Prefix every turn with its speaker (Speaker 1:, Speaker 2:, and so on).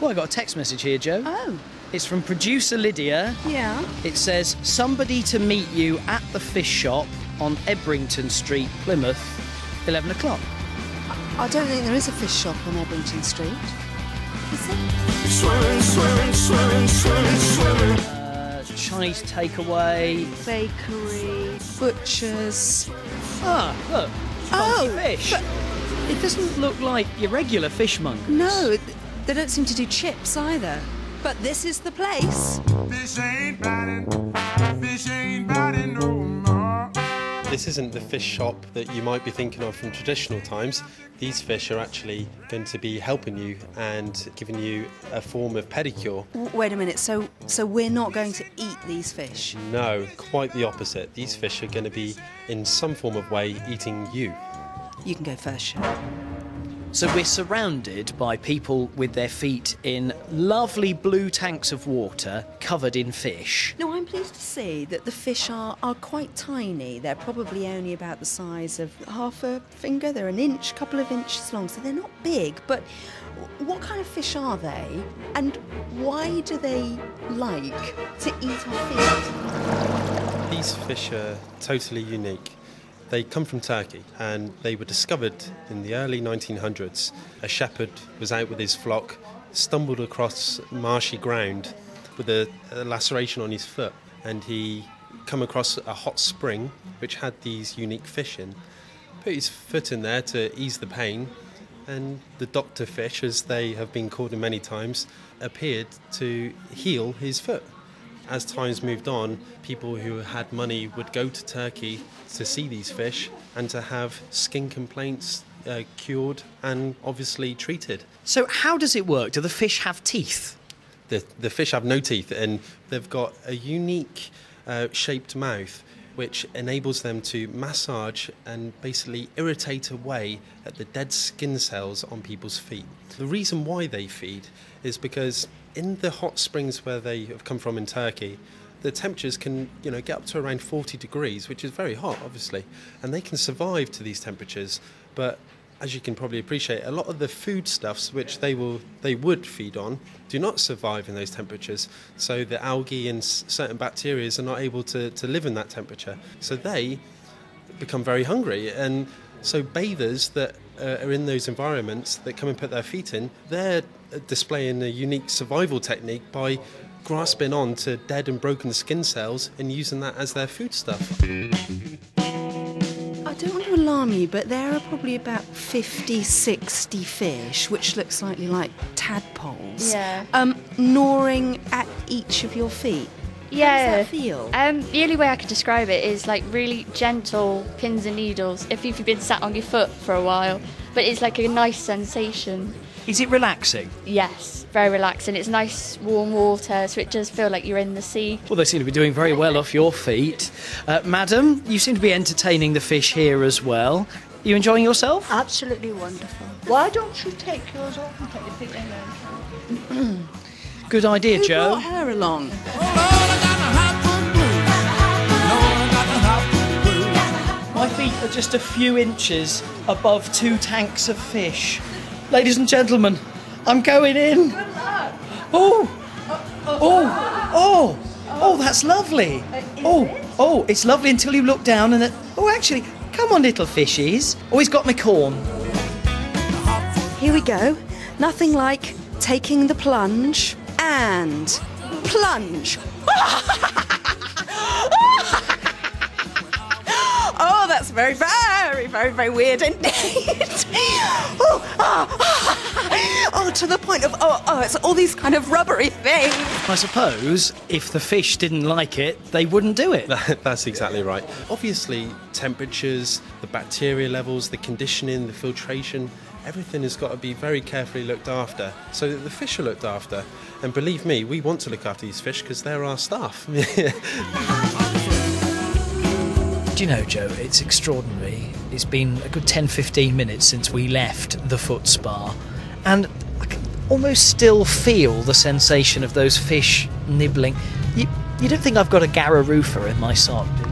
Speaker 1: Well, I got a text message here, Joe.
Speaker 2: Oh.
Speaker 1: It's from producer Lydia.
Speaker 2: Yeah.
Speaker 1: It says, somebody to meet you at the fish shop on Ebrington Street, Plymouth, 11 o'clock.
Speaker 2: I don't think there is a fish shop on Ebrington Street. Is there?
Speaker 1: Chinese takeaway.
Speaker 2: Bakery, butchers.
Speaker 1: Ah, look.
Speaker 2: Oh,
Speaker 1: funky fish. It doesn't look like your regular fishmonger.
Speaker 2: No, they don't seem to do chips either. But this is the place.
Speaker 3: Fish ain't biting no more.
Speaker 4: This isn't the fish shop that you might be thinking of from traditional times. These fish are actually going to be helping you and giving you a form of pedicure.
Speaker 2: Wait a minute, so we're not going to eat these fish?
Speaker 4: No, quite the opposite. These fish are going to be, in some form of way, eating you.
Speaker 2: You can go first, Shep.
Speaker 1: So we're surrounded by people with their feet in lovely blue tanks of water covered in fish.
Speaker 2: No, I'm pleased to see that the fish are quite tiny. They're probably only about the size of half a finger. They're an inch, couple of inches long, so they're not big. But what kind of fish are they? And why do they like to eat our feet?
Speaker 4: These fish are totally unique. They come from Turkey and they were discovered in the early 1900s. A shepherd was out with his flock, stumbled across marshy ground with a laceration on his foot, and he come across a hot spring which had these unique fish in. Put his foot in there to ease the pain, and the doctor fish, as they have been called many times, appeared to heal his foot. As times moved on, people who had money would go to Turkey to see these fish and to have skin complaints cured and obviously treated.
Speaker 1: So how does it work? Do the fish have teeth?
Speaker 4: The fish have no teeth, and they've got a unique shaped mouth which enables them to massage and basically irritate away at the dead skin cells on people's feet. The reason why they feed is because in the hot springs where they have come from in Turkey, the temperatures can, get up to around 40 degrees, which is very hot, obviously, and they can survive to these temperatures. But as you can probably appreciate, a lot of the foodstuffs which they would feed on do not survive in those temperatures. So the algae and certain bacteria are not able to live in that temperature. So they become very hungry, and so bathers that are in those environments that come and put their feet in, they're displaying a unique survival technique by grasping on to dead and broken skin cells and using that as their foodstuff.
Speaker 2: I don't want to alarm you, but there are probably about 50, 60 fish, which look slightly like tadpoles, gnawing at each of your feet.
Speaker 5: Yeah.
Speaker 2: How does that feel?
Speaker 5: The only way I could describe it is like really gentle pins and needles if you've been sat on your foot for a while. But it's like a nice sensation.
Speaker 1: Is it relaxing?
Speaker 5: Yes, very relaxing. It's nice warm water, so it does feel like you're in the sea.
Speaker 1: Well, they seem to be doing very well off your feet. Madam, you seem to be entertaining the fish here as well. You enjoying yourself?
Speaker 6: Absolutely wonderful. Why don't you take yours off and put your feet in there?
Speaker 1: Good idea,
Speaker 2: Who
Speaker 1: Joe.
Speaker 2: brought her along?
Speaker 1: My feet are just a few inches above 2 tanks of fish. Ladies and gentlemen, I'm going in.
Speaker 6: Good luck.
Speaker 1: Oh, that's lovely. Oh, it's lovely until you look down and actually, come on, little fishies. Oh, he's got my corn.
Speaker 2: Here we go. Nothing like taking the plunge and plunge. Oh, that's very, very, very, very weird indeed. To the point of, it's all these kind of rubbery things.
Speaker 1: I suppose if the fish didn't like it, they wouldn't do it.
Speaker 4: That's exactly right. Obviously, temperatures, the bacteria levels, the conditioning, the filtration, everything has got to be very carefully looked after so that the fish are looked after. And believe me, we want to look after these fish because they're our staff.
Speaker 1: Do you know, Joe, it's extraordinary. It's been a good 10-15 minutes since we left the foot spa, and I can almost still feel the sensation of those fish nibbling. You don't think I've got a Garra Rufa in my sock, do you?